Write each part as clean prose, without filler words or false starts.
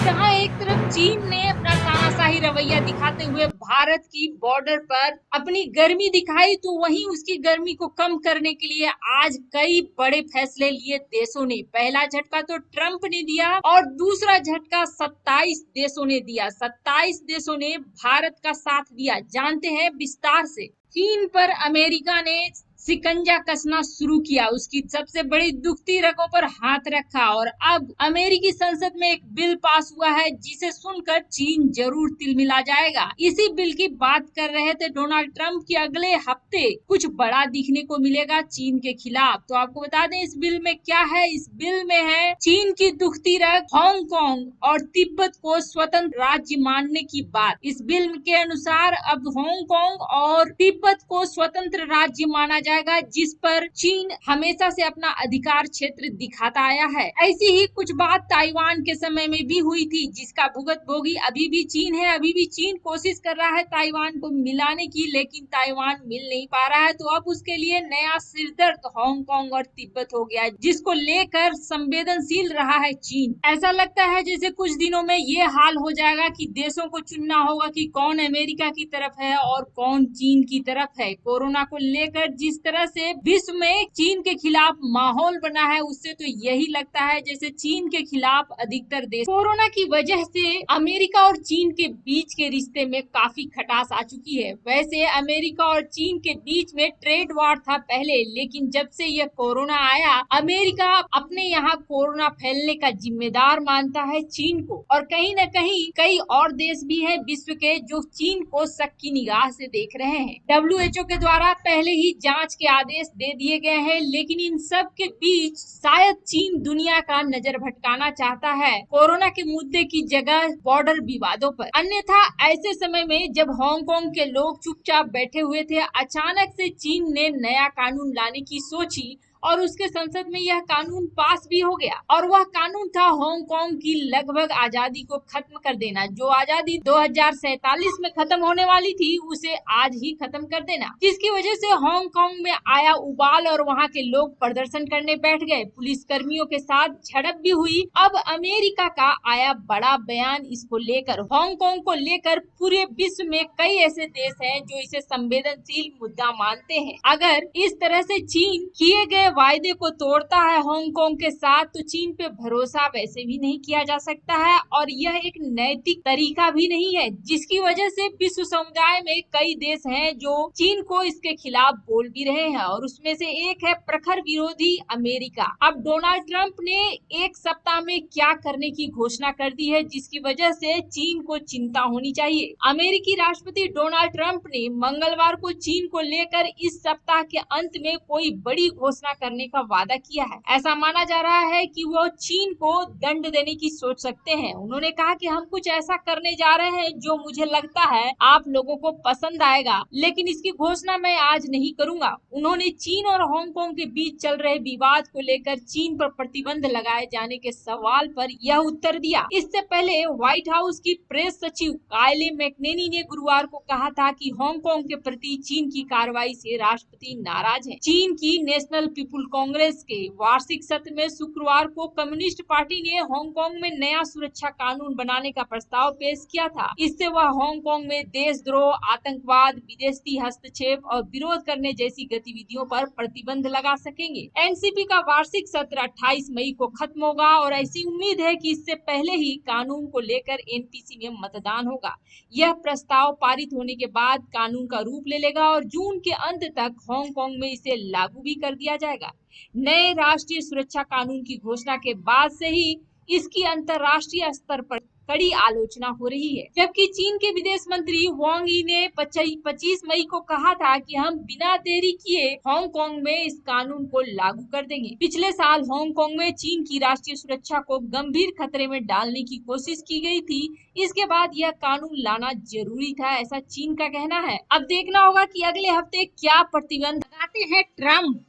जहां एक तरफ चीन ने अपना तानाशाही रवैया दिखाते हुए भारत की बॉर्डर पर अपनी गर्मी दिखाई, तो वहीं उसकी गर्मी को कम करने के लिए आज कई बड़े फैसले लिए देशों ने। पहला झटका तो ट्रंप ने दिया और दूसरा झटका 27 देशों ने दिया। 27 देशों ने भारत का साथ दिया। जानते हैं विस्तार से। चीन पर अमेरिका ने शिकंजा कसना शुरू किया, उसकी सबसे बड़ी दुखती रगों पर हाथ रखा और अब अमेरिकी संसद में एक बिल पास हुआ है जिसे सुनकर चीन जरूर तिलमिला जाएगा। इसी बिल की बात कर रहे थे डोनाल्ड ट्रंप की अगले हफ्ते कुछ बड़ा दिखने को मिलेगा चीन के खिलाफ। तो आपको बता दें इस बिल में क्या है। इस बिल में है चीन की दुखती रग हांगकांग और तिब्बत को स्वतंत्र राज्य मानने की बात। इस बिल के अनुसार अब हांगकांग और तिब्बत को स्वतंत्र राज्य माना जाएगा, जिस पर चीन हमेशा से अपना अधिकार क्षेत्र दिखाता आया है। ऐसी ही कुछ बात ताइवान के समय में भी हुई थी, जिसका भुगत भोगी अभी भी चीन है। अभी भी चीन कोशिश कर रहा है ताइवान को मिलाने की, लेकिन ताइवान मिल नहीं पा रहा है। तो अब उसके लिए नया सिरदर्द हांगकांग और तिब्बत हो गया है, जिसको लेकर संवेदनशील रहा है चीन। ऐसा लगता है जैसे कुछ दिनों में ये हाल हो जाएगा कि देशों को चुनना होगा कि कौन अमेरिका की तरफ है और कौन चीन की तरफ है। कोरोना को लेकर जिस तरह से विश्व में चीन के खिलाफ माहौल बना है, उससे तो यही लगता है जैसे चीन के खिलाफ अधिकतर देश। कोरोना की वजह से अमेरिका और चीन के बीच के रिश्ते में काफी खटास आ चुकी है। वैसे अमेरिका और चीन के बीच में ट्रेड वॉर था पहले, लेकिन जब से यह कोरोना आया, अमेरिका अपने यहाँ कोरोना फैलने का जिम्मेदार मानता है चीन को। और कहीं न कहीं कई और देश भी हैं विश्व के जो चीन को शक की निगाह से देख रहे हैं। WHO के द्वारा पहले ही जांच के आदेश दे दिए गए हैं, लेकिन इन सब के बीच शायद चीन दुनिया का नजर भटकाना चाहता है कोरोना के मुद्दे की जगह बॉर्डर विवादों पर। अन्यथा ऐसे समय में जब हांगकांग के लोग चुपचाप बैठे हुए थे, अचानक से चीन ने नया कानून लाने की सोची और उसके संसद में यह कानून पास भी हो गया। और वह कानून था हांगकांग की लगभग आजादी को खत्म कर देना। जो आजादी 2047 में खत्म होने वाली थी, उसे आज ही खत्म कर देना, जिसकी वजह से हांगकांग में आया उबाल और वहां के लोग प्रदर्शन करने बैठ गए। पुलिस कर्मियों के साथ झड़प भी हुई। अब अमेरिका का आया बड़ा बयान इसको लेकर। हांगकांग को लेकर पूरे विश्व में कई ऐसे देश हैं जो इसे संवेदनशील मुद्दा मानते हैं। अगर इस तरह से चीन किए गए वायदे को तोड़ता है हांगकांग के साथ, तो चीन पे भरोसा वैसे भी नहीं किया जा सकता है और यह एक नैतिक तरीका भी नहीं है, जिसकी वजह से विश्व समुदाय में कई देश हैं जो चीन को इसके खिलाफ बोल भी रहे हैं और उसमें से एक है प्रखर विरोधी अमेरिका। अब डोनाल्ड ट्रंप ने एक सप्ताह में क्या करने की घोषणा कर दी है, जिसकी वजह से चीन को चिंता होनी चाहिए। अमेरिकी राष्ट्रपति डोनाल्ड ट्रंप ने मंगलवार को चीन को लेकर इस सप्ताह के अंत में कोई बड़ी घोषणा करने का वादा किया है। ऐसा माना जा रहा है कि वो चीन को दंड देने की सोच सकते हैं। उन्होंने कहा कि हम कुछ ऐसा करने जा रहे हैं जो मुझे लगता है आप लोगों को पसंद आएगा, लेकिन इसकी घोषणा मैं आज नहीं करूंगा। उन्होंने चीन और हांगकांग के बीच चल रहे विवाद को लेकर चीन पर प्रतिबंध लगाए जाने के सवाल पर यह उत्तर दिया। इससे पहले व्हाइट हाउस की प्रेस सचिव कायले मैकनेनी ने गुरुवार को कहा था कि हांगकांग के प्रति चीन की कार्रवाई से राष्ट्रपति नाराज है। चीन की नेशनल पीपुल कांग्रेस के वार्षिक सत्र में शुक्रवार को कम्युनिस्ट पार्टी ने हांगकांग में नया सुरक्षा कानून बनाने का प्रस्ताव पेश किया था। इससे वह हांगकांग में देशद्रोह, आतंकवाद, विदेशी हस्तक्षेप और विरोध करने जैसी गतिविधियों पर प्रतिबंध लगा सकेंगे। एनसीपी का वार्षिक सत्र 28 मई को खत्म होगा और ऐसी उम्मीद है कि इससे पहले ही कानून को लेकर एनपीसी में मतदान होगा। यह प्रस्ताव पारित होने के बाद कानून का रूप ले लेगा और जून के अंत तक हांगकांग में इसे लागू भी कर दिया जाएगा। नए राष्ट्रीय सुरक्षा कानून की घोषणा के बाद से ही इसकी अंतर्राष्ट्रीय स्तर पर कड़ी आलोचना हो रही है। जबकि चीन के विदेश मंत्री वांग यी ने 25 मई को कहा था कि हम बिना देरी किए हांगकांग में इस कानून को लागू कर देंगे। पिछले साल हांगकांग में चीन की राष्ट्रीय सुरक्षा को गंभीर खतरे में डालने की कोशिश की गई थी। इसके बाद यह कानून लाना जरूरी था, ऐसा चीन का कहना है। अब देखना होगा कि अगले हफ्ते क्या प्रतिबंध लगाते हैं ट्रम्प।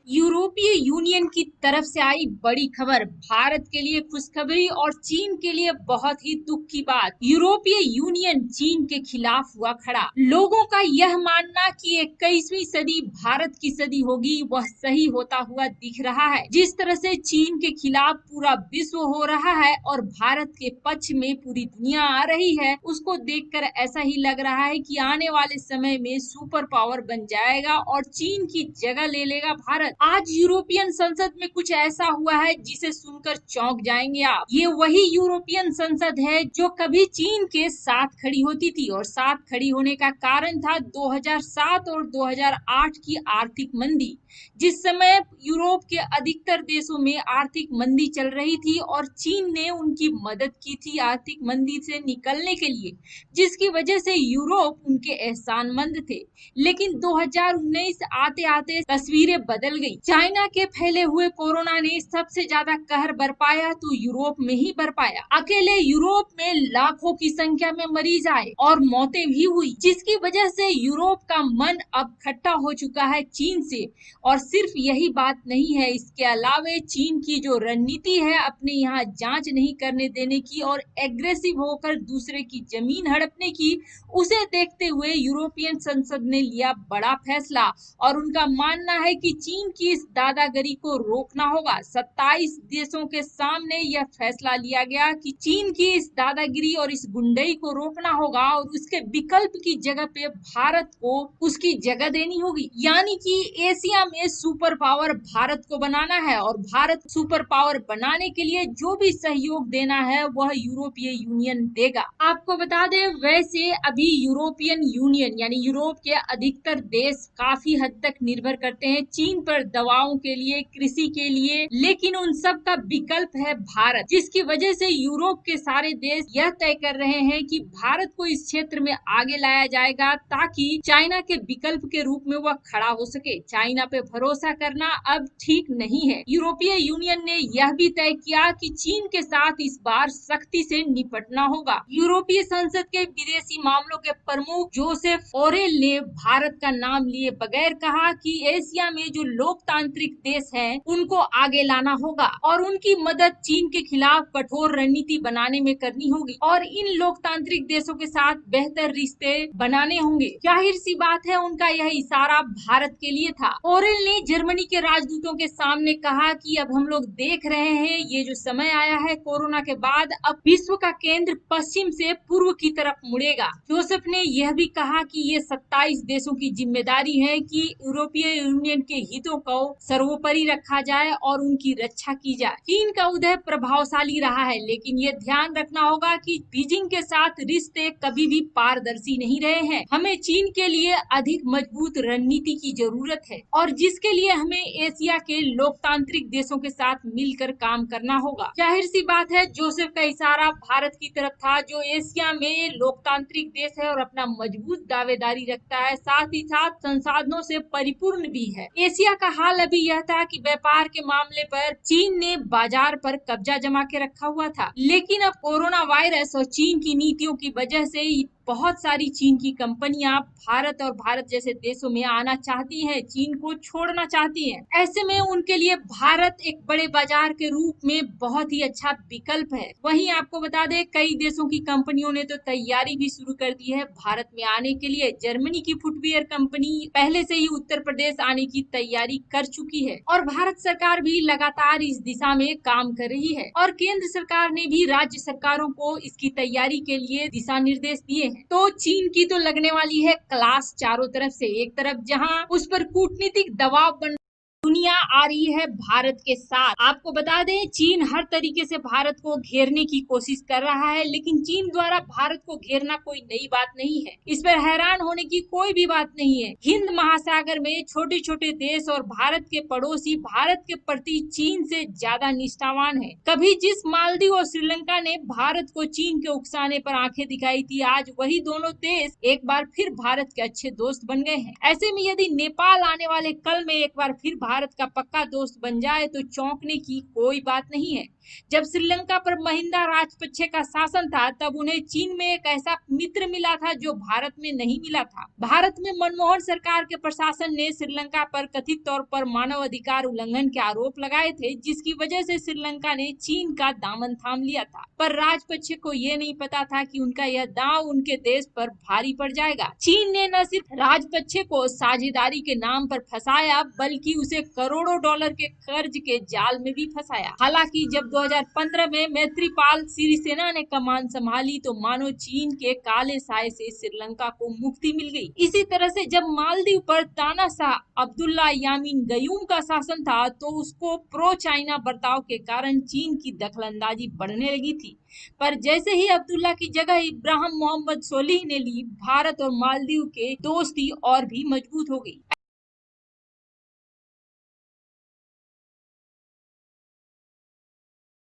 यूरोपीय यूनियन की तरफ से आई बड़ी खबर, भारत के लिए खुशखबरी और चीन के लिए बहुत ही दुख की बात। यूरोपीय यूनियन चीन के खिलाफ हुआ खड़ा। लोगों का यह मानना कि 21वीं सदी भारत की सदी होगी, वह सही होता हुआ दिख रहा है। जिस तरह से चीन के खिलाफ पूरा विश्व हो रहा है और भारत के पक्ष में पूरी दुनिया आ रही है, उसको देखकर ऐसा ही लग रहा है कि आने वाले समय में सुपर पावर बन जाएगा और चीन की जगह ले लेगा भारत। आज यूरोपियन संसद में कुछ ऐसा हुआ है जिसे सुनकर चौंक जाएंगे आप। ये वही यूरोपियन संसद है जो कभी चीन के साथ खड़ी होती थी और साथ खड़ी होने का कारण था 2007 और 2008 की आर्थिक मंदी। जिस समय यूरोप के अधिकतर देशों में आर्थिक मंदी चल रही थी और चीन ने उनकी मदद की थी आर्थिक मंदी से निकलने के लिए, जिसकी वजह से यूरोप उनके एहसानमंद थे। लेकिन 2019 आते आते तस्वीरें बदल गई। चाइना के फैले हुए कोरोना ने सबसे ज्यादा कहर बरपाया तो यूरोप में ही बरपाया। अकेले यूरोप में लाखों की संख्या में मरीज आए और मौतें भी हुई, जिसकी वजह से यूरोप का मन अब खट्टा हो चुका है चीन से। और सिर्फ यही बात नहीं है, इसके अलावे चीन की जो रणनीति है अपने यहाँ जांच नहीं करने देने की और एग्रेसिव होकर दूसरे की जमीन हड़पने की, उसे देखते हुए यूरोपियन संसद ने लिया बड़ा फैसला और उनका मानना है कि चीन की इस दादागिरी को रोकना होगा। 27 देशों के सामने यह फैसला लिया गया कि चीन की इस दादागिरी और इस गुंडई को रोकना होगा और उसके विकल्प की जगह पे भारत को उसकी जगह देनी होगी। यानी कि एशिया में सुपर पावर भारत को बनाना है और भारत सुपर पावर बनाने के लिए जो भी सहयोग देना है वह यूरोपीय यूनियन देगा। आपको बता दें, वैसे अभी यूरोपियन यूनियन यानी यूरोप के अधिकतर देश काफी हद तक निर्भर करते हैं चीन पर दवाओं के लिए, कृषि के लिए, लेकिन उन सब का विकल्प है भारत, जिसकी वजह से यूरोप के सारे देश यह तय कर रहे हैं कि भारत को इस क्षेत्र में आगे लाया जाएगा ताकि चाइना के विकल्प के रूप में वह खड़ा हो सके। चाइना पे भरोसा करना अब ठीक नहीं है। यूरोपीय यूनियन ने यह भी तय किया कि चीन के साथ इस बार सख्ती से निपटना होगा। यूरोपीय संसद के विदेशी मामलों के प्रमुख जोसेफ बोरेल ने भारत का नाम लिए बगैर कहा कि एशिया में जो लोकतांत्रिक देश हैं उनको आगे लाना होगा और उनकी मदद चीन के खिलाफ कठोर रणनीति बनाने में करनी होगी और इन लोकतांत्रिक देशों के साथ बेहतर रिश्ते बनाने होंगे। जाहिर सी बात है, उनका यह इशारा भारत के लिए था। बोरेल ने जर्मनी के राजदूतों के सामने कहा कि अब हम लोग देख रहे हैं ये जो समय आया है कोरोना के बाद, अब विश्व का केंद्र पश्चिम से पूर्व की तरफ मुड़ेगा। जोसेफ ने यह भी कहा कि ये 27 देशों की जिम्मेदारी है कि यूरोपीय यूनियन के हितों को सर्वोपरि रखा जाए और उनकी रक्षा की जाए। चीन का उदय प्रभावशाली रहा है, लेकिन ये ध्यान रखना होगा कि बीजिंग के साथ रिश्ते कभी भी पारदर्शी नहीं रहे हैं। हमें चीन के लिए अधिक मजबूत रणनीति की जरूरत है और जिसके लिए हमें एशिया के लोकतांत्रिक देशों के साथ मिलकर काम करना होगा। जाहिर सी बात है, जोसेफ का इशारा भारत की तरफ था जो एशिया में लोकतांत्रिक देश है और अपना मजबूत दावेदारी रखता है, साथ ही साथ संसाधनों से परिपूर्ण भी है। एशिया का हाल अभी यह था कि व्यापार के मामले पर चीन ने बाजार पर कब्जा जमा के रखा हुआ था, लेकिन अब कोरोना वायरस और चीन की नीतियों की वजह से बहुत सारी चीन की कंपनियां भारत और भारत जैसे देशों में आना चाहती हैं, चीन को छोड़ना चाहती हैं। ऐसे में उनके लिए भारत एक बड़े बाजार के रूप में बहुत ही अच्छा विकल्प है। वहीं आपको बता दें, कई देशों की कंपनियों ने तो तैयारी भी शुरू कर दी है भारत में आने के लिए। जर्मनी की फुटवियर कंपनी पहले से ही उत्तर प्रदेश आने की तैयारी कर चुकी है और भारत सरकार भी लगातार इस दिशा में काम कर रही है और केंद्र सरकार ने भी राज्य सरकारों को इसकी तैयारी के लिए दिशा निर्देश दिए हैं। तो चीन की तो लगने वाली है क्लास चारों तरफ से। एक तरफ जहां उस पर कूटनीतिक दबाव बन दुनिया आ रही है भारत के साथ। आपको बता दें, चीन हर तरीके से भारत को घेरने की कोशिश कर रहा है, लेकिन चीन द्वारा भारत को घेरना कोई नई बात नहीं है। इस पर हैरान होने की कोई भी बात नहीं है। हिंद महासागर में छोटे छोटे देश और भारत के पड़ोसी भारत के प्रति चीन से ज्यादा निष्ठावान है। कभी जिस मालदीव और श्रीलंका ने भारत को चीन के उकसाने पर आंखें दिखाई थी, आज वही दोनों देश एक बार फिर भारत के अच्छे दोस्त बन गए हैं। ऐसे में यदि नेपाल आने वाले कल में एक बार फिर भारत का पक्का दोस्त बन जाए तो चौंकने की कोई बात नहीं है। जब श्रीलंका पर महिंदा राजपक्षे का शासन था तब उन्हें चीन में एक ऐसा मित्र मिला था जो भारत में नहीं मिला था। भारत में मनमोहन सरकार के प्रशासन ने श्रीलंका पर कथित तौर पर मानव अधिकार उल्लंघन के आरोप लगाए थे, जिसकी वजह से श्रीलंका ने चीन का दामन थाम लिया था। पर राजपक्षे को ये नहीं पता था कि उनका यह दांव उनके देश पर भारी पड़ जाएगा। चीन ने न सिर्फ राजपक्षे को साझेदारी के नाम पर फंसाया बल्कि उसे करोड़ों डॉलर के कर्ज के जाल में भी फंसाया। हालांकि जब 2015 में मैत्रीपाल सिरिसेना ने कमान संभाली तो मानो चीन के काले साए से श्रीलंका को मुक्ति मिल गई। इसी तरह से जब मालदीव पर तानाशाह अब्दुल्ला यामीन गयूम का शासन था तो उसको प्रो चाइना बर्ताव के कारण चीन की दखलंदाजी बढ़ने लगी थी। पर जैसे ही अब्दुल्ला की जगह इब्राहिम मोहम्मद सोलिह ने ली, भारत और मालदीव के दोस्ती और भी मजबूत हो गई।